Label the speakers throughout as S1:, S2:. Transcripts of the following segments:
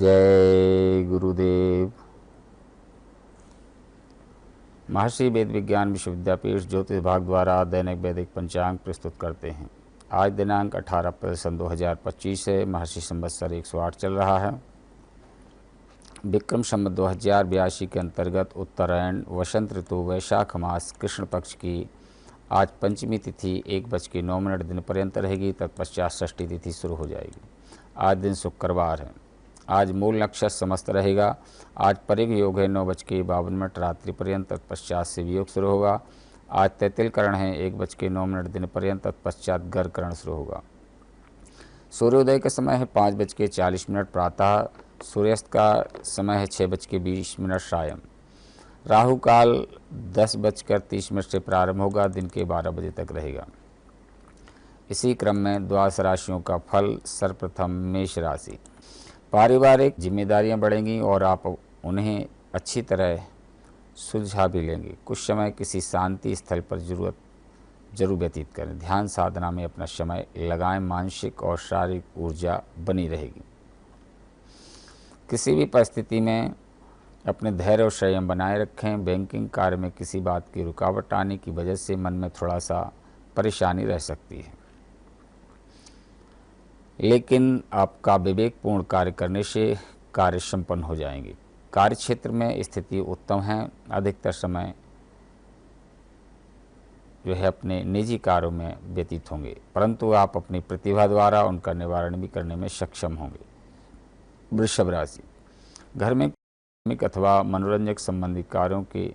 S1: जय गुरुदेव। महर्षि वेद विज्ञान विश्वविद्यापीठ ज्योतिष विभाग द्वारा दैनिक वैदिक पंचांग प्रस्तुत करते हैं। आज दिनांक 18 अप्रैल सन 2025 है। महर्षि संवत्सर 108 चल रहा है। विक्रम संवत 2082 के अंतर्गत उत्तरायण वसंत ऋतु वैशाख मास कृष्ण पक्ष की आज पंचमी तिथि 1:09 दिन पर्यंत रहेगी। तत्पश्चात षष्ठी तिथि शुरू हो जाएगी। आज दिन शुक्रवार है। आज मूल नक्षत्र समस्त रहेगा। आज परिग योग है 9:52 रात्रि पर्यंत, तत्पश्चात शिव योग शुरू होगा। आज तैतिल करण है 1:09 दिन पर्यंत, तत्पश्चात गर करण शुरू होगा। सूर्योदय का समय है 5:40 प्रातः। सूर्यास्त का समय है 6:20 सायं। राहु काल 10:30 से प्रारंभ होगा, दिन के 12 बजे तक रहेगा। इसी क्रम में द्वादश राशियों का फल। सर्वप्रथम मेष राशि। पारिवारिक जिम्मेदारियां बढ़ेंगी और आप उन्हें अच्छी तरह सुलझा भी लेंगे। कुछ समय किसी शांति स्थल पर जरूर व्यतीत करें। ध्यान साधना में अपना समय लगाएं। मानसिक और शारीरिक ऊर्जा बनी रहेगी। किसी भी परिस्थिति में अपने धैर्य और संयम बनाए रखें। बैंकिंग कार्य में किसी बात की रुकावट आने की वजह से मन में थोड़ा सा परेशानी रह सकती है, लेकिन आपका विवेकपूर्ण कार्य करने से कार्य संपन्न हो जाएंगे। कार्य क्षेत्र में स्थिति उत्तम है। अधिकतर समय जो है अपने निजी कार्यों में व्यतीत होंगे, परंतु आप अपनी प्रतिभा द्वारा उनका निवारण भी करने में सक्षम होंगे। वृषभ राशि। घर में अथवा मनोरंजक संबंधी कार्यों की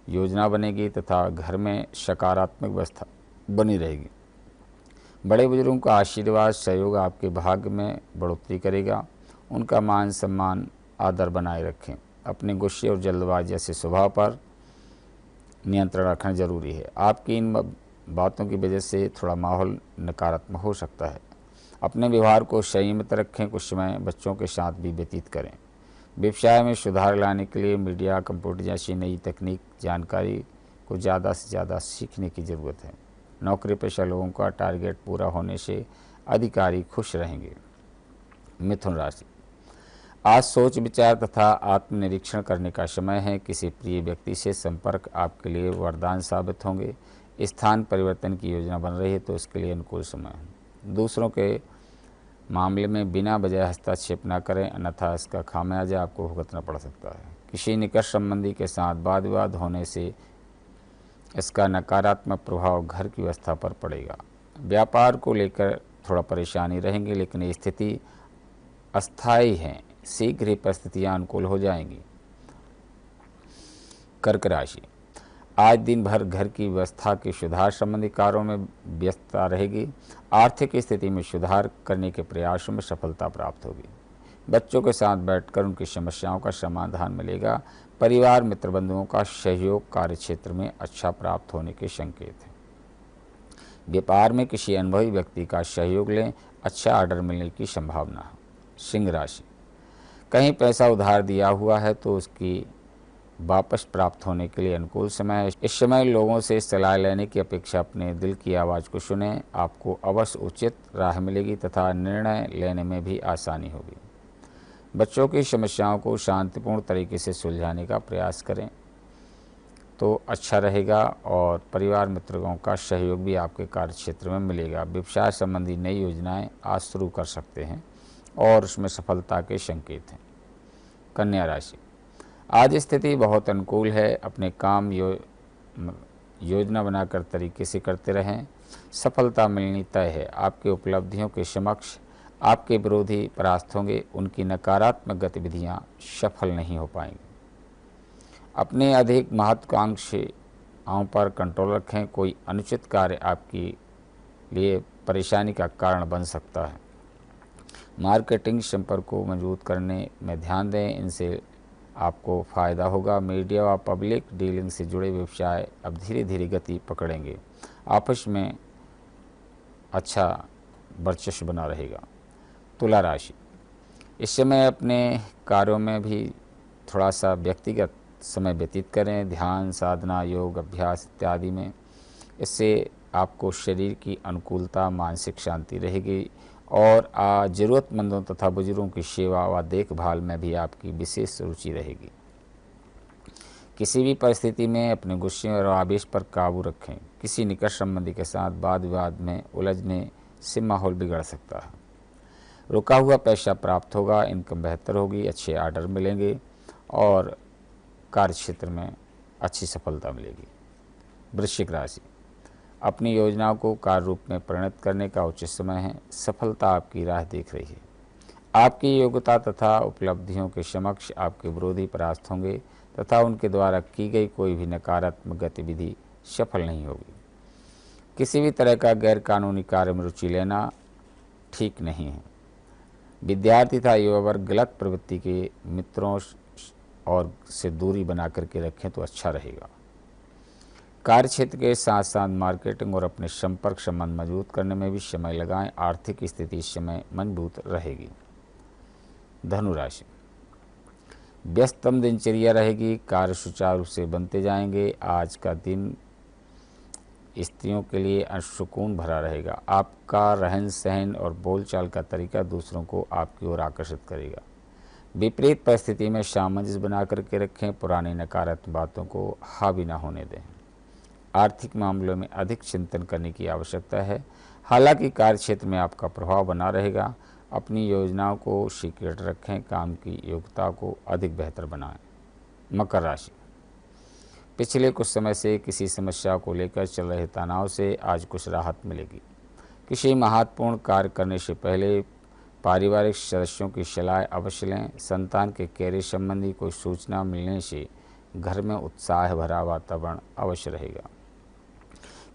S1: योजना बनेगी तथा घर में सकारात्मक व्यवस्था बनी रहेगी। बड़े बुजुर्गों का आशीर्वाद सहयोग आपके भाग्य में बढ़ोतरी करेगा। उनका मान सम्मान आदर बनाए रखें। अपने गुस्से और जल्दबाजी जैसे स्वभाव पर नियंत्रण रखना जरूरी है। आपकी इन बातों की वजह से थोड़ा माहौल नकारात्मक हो सकता है। अपने व्यवहार को संयमित रखें। कुछ समय बच्चों के साथ भी व्यतीत करें। व्यवसाय में सुधार लाने के लिए मीडिया, कंप्यूटर जैसी नई तकनीक जानकारी को ज़्यादा से ज़्यादा सीखने की ज़रूरत है। नौकरी पेशा लोगों का टारगेट पूरा होने से अधिकारी खुश रहेंगे। मिथुन राशि। आज सोच विचार तथा आत्मनिरीक्षण करने का समय है। किसी प्रिय व्यक्ति से संपर्क आपके लिए वरदान साबित होंगे। स्थान परिवर्तन की योजना बन रही है तो इसके लिए अनुकूल समय है। दूसरों के मामले में बिना वजह हस्तक्षेप न करें, अन्यथा इसका खामियाजा आपको भुगतना पड़ सकता है। किसी निकट संबंधी के साथ वाद विवाद होने से इसका नकारात्मक प्रभाव घर की व्यवस्था पर पड़ेगा। व्यापार को लेकर थोड़ा परेशानी रहेंगी, लेकिन ये स्थिति अस्थायी है। शीघ्र ही परिस्थितियां अनुकूल हो जाएंगी। कर्क राशि। आज दिन भर घर की व्यवस्था के सुधार संबंधी कार्यों में व्यस्तता रहेगी। आर्थिक स्थिति में सुधार करने के प्रयासों में सफलता प्राप्त होगी। बच्चों के साथ बैठकर उनकी समस्याओं का समाधान मिलेगा। परिवार मित्र बंधुओं का सहयोग कार्य क्षेत्र में अच्छा प्राप्त होने के संकेत हैं। व्यापार में किसी अनुभवी व्यक्ति का सहयोग लें। अच्छा ऑर्डर मिलने की संभावना है। सिंह राशि। कहीं पैसा उधार दिया हुआ है तो उसकी वापस प्राप्त होने के लिए अनुकूल समय है। इस समय लोगों से सलाह लेने की अपेक्षा अपने दिल की आवाज़ को सुनें। आपको अवश्य उचित राह मिलेगी तथा निर्णय लेने में भी आसानी होगी। बच्चों की समस्याओं को शांतिपूर्ण तरीके से सुलझाने का प्रयास करें तो अच्छा रहेगा और परिवार मित्रों का सहयोग भी आपके कार्य क्षेत्र में मिलेगा। व्यवसाय संबंधी नई योजनाएं आज शुरू कर सकते हैं और उसमें सफलता के संकेत हैं। कन्या राशि। आज स्थिति बहुत अनुकूल है। अपने काम योजना बनाकर तरीके से करते रहें। सफलता मिलनी तय है। आपकी उपलब्धियों के समक्ष आपके विरोधी परास्त होंगे। उनकी नकारात्मक गतिविधियां सफल नहीं हो पाएंगी। अपने अधिक महत्वाकांक्षाओं पर कंट्रोल रखें। कोई अनुचित कार्य आपके लिए परेशानी का कारण बन सकता है। मार्केटिंग संपर्क को मजबूत करने में ध्यान दें, इनसे आपको फ़ायदा होगा। मीडिया व पब्लिक डीलिंग से जुड़े व्यवसाय अब धीरे धीरे गति पकड़ेंगे। आपस में अच्छा वर्चस्व बना रहेगा। तुला राशि। इस समय अपने कार्यों में भी थोड़ा सा व्यक्तिगत समय व्यतीत करें। ध्यान साधना, योग अभ्यास इत्यादि में। इससे आपको शरीर की अनुकूलता, मानसिक शांति रहेगी और ज़रूरतमंदों तथा बुजुर्गों की सेवा व देखभाल में भी आपकी विशेष रुचि रहेगी। किसी भी परिस्थिति में अपने गुस्से और आवेश पर काबू रखें। किसी निकट संबंधी के साथ वाद विवाद में उलझने से माहौल बिगड़ सकता है। रुका हुआ पैसा प्राप्त होगा, इनकम बेहतर होगी, अच्छे आर्डर मिलेंगे और कार्यक्षेत्र में अच्छी सफलता मिलेगी। वृश्चिक राशि, अपनी योजनाओं को कार्य रूप में परिणत करने का उचित समय है। सफलता आपकी राह देख रही है। आपकी योग्यता तथा उपलब्धियों के समक्ष आपके विरोधी परास्त होंगे तथा उनके द्वारा की गई कोई भी नकारात्मक गतिविधि सफल नहीं होगी। किसी भी तरह का गैर कानूनी कार्य में रुचि लेना ठीक नहीं है। विद्यार्थी तथा युवा वर्ग गलत प्रवृत्ति के मित्रों और से दूरी बना करके रखें तो अच्छा रहेगा। कार्यक्षेत्र के साथ साथ मार्केटिंग और अपने संपर्क संबंध मजबूत करने में भी समय लगाएं। आर्थिक स्थिति इस समय मजबूत रहेगी। धनु राशि, व्यस्तम दिनचर्या रहेगी, कार्य सुचारू रूप से बनते जाएंगे। आज का दिन स्त्रियों के लिए असुकून भरा रहेगा। आपका रहन सहन और बोलचाल का तरीका दूसरों को आपकी ओर आकर्षित करेगा। विपरीत परिस्थिति में सामंजस्य बना करके रखें। पुरानी नकारात्मक बातों को हावी न होने दें। आर्थिक मामलों में अधिक चिंतन करने की आवश्यकता है। हालांकि कार्यक्षेत्र में आपका प्रभाव बना रहेगा। अपनी योजनाओं को सीक्रेट रखें। काम की योग्यता को अधिक बेहतर बनाएं। मकर राशि, पिछले कुछ समय से किसी समस्या को लेकर चल रहे तनाव से आज कुछ राहत मिलेगी। किसी महत्वपूर्ण कार्य करने से पहले पारिवारिक सदस्यों की सलाह अवश्य लें। संतान के कैरियर संबंधी कोई सूचना मिलने से घर में उत्साह भरा वातावरण अवश्य रहेगा।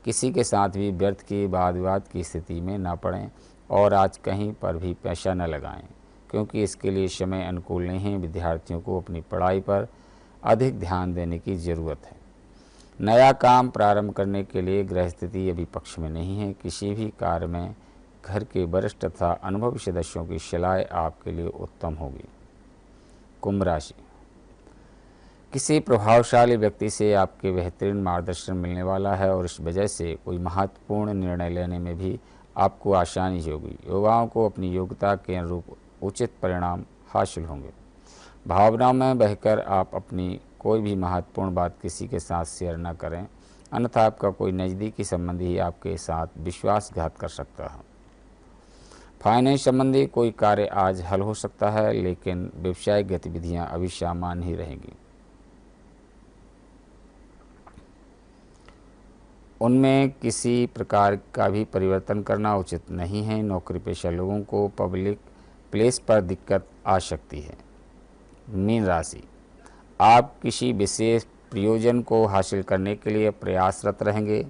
S1: किसी के साथ भी व्यर्थ की वाद विवाद की स्थिति में न पड़ें और आज कहीं पर भी पैसा न लगाएं, क्योंकि इसके लिए समय अनुकूल नहीं है। विद्यार्थियों को अपनी पढ़ाई पर अधिक ध्यान देने की ज़रूरत है। नया काम प्रारंभ करने के लिए ग्रह स्थिति अभी पक्ष में नहीं है। किसी भी कार्य में घर के वरिष्ठ तथा अनुभवी सदस्यों की सलाह आपके लिए उत्तम होगी। कुंभ राशि, किसी प्रभावशाली व्यक्ति से आपके बेहतरीन मार्गदर्शन मिलने वाला है और इस वजह से कोई महत्वपूर्ण निर्णय लेने में भी आपको आसानी होगी। युवाओं को अपनी योग्यता के अनुरूप उचित परिणाम हासिल होंगे। भावनाओं में बहकर आप अपनी कोई भी महत्वपूर्ण बात किसी के साथ शेयर न करें, अन्यथा आपका कोई नज़दीकी संबंधी आपके साथ विश्वासघात कर सकता है। फाइनेंस संबंधी कोई कार्य आज हल हो सकता है, लेकिन व्यवसायिक गतिविधियां अभी सामान्य ही रहेंगी। उनमें किसी प्रकार का भी परिवर्तन करना उचित नहीं है। नौकरी पेशा लोगों को पब्लिक प्लेस पर दिक्कत आ सकती है। मीन राशि, आप किसी विशेष प्रयोजन को हासिल करने के लिए प्रयासरत रहेंगे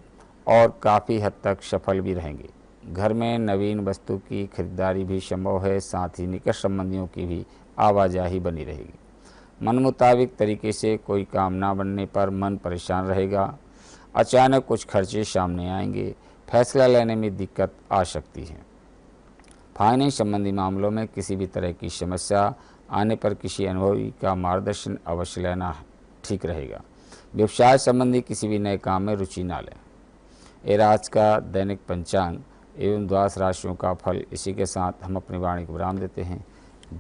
S1: और काफ़ी हद तक सफल भी रहेंगे। घर में नवीन वस्तु की खरीदारी भी संभव है। साथ ही निकट संबंधियों की भी आवाजाही बनी रहेगी। मन मुताबिक तरीके से कोई काम ना बनने पर मन परेशान रहेगा। अचानक कुछ खर्चे सामने आएंगे। फैसला लेने में दिक्कत आ सकती है। फाइनेंस संबंधी मामलों में किसी भी तरह की समस्या आने पर किसी अनुभवी का मार्गदर्शन अवश्य लेना ठीक रहेगा। व्यवसाय संबंधी किसी भी नए काम में रुचि ना लें। ये आज का दैनिक पंचांग एवं द्वादश राशियों का फल। इसी के साथ हम अपनी वाणी को विराम देते हैं।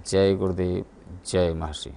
S1: जय गुरुदेव, जय महर्षि।